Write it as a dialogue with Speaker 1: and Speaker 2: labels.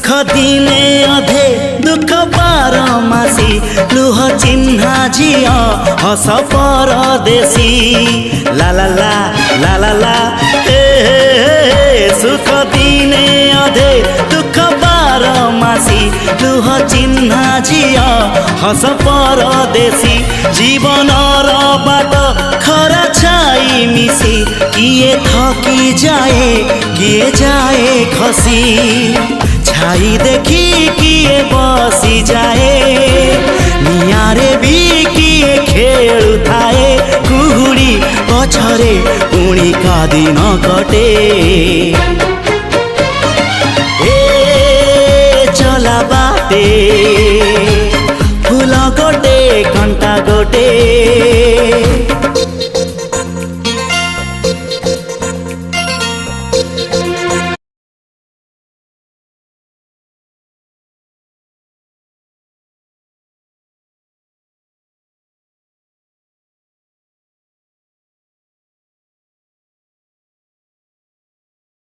Speaker 1: सुख दिने अधे दुख बारमासी लुह चिन्हा झिया हस परदेशी ला ला ला ला ला ला सुख दिने अधे दुख बारमासी लुह चिन्हा झिया हस परदेशी जीवन बाट खरा छाई मिसी किए थकी जाए किए जाए खसी छाई देखी किए बसी जाए नियारे भी किए खेलु थाए कुहुड़ी पछरे पुणी का दिन कटे ए चला बाटे फूल गोटे घंटा गोटे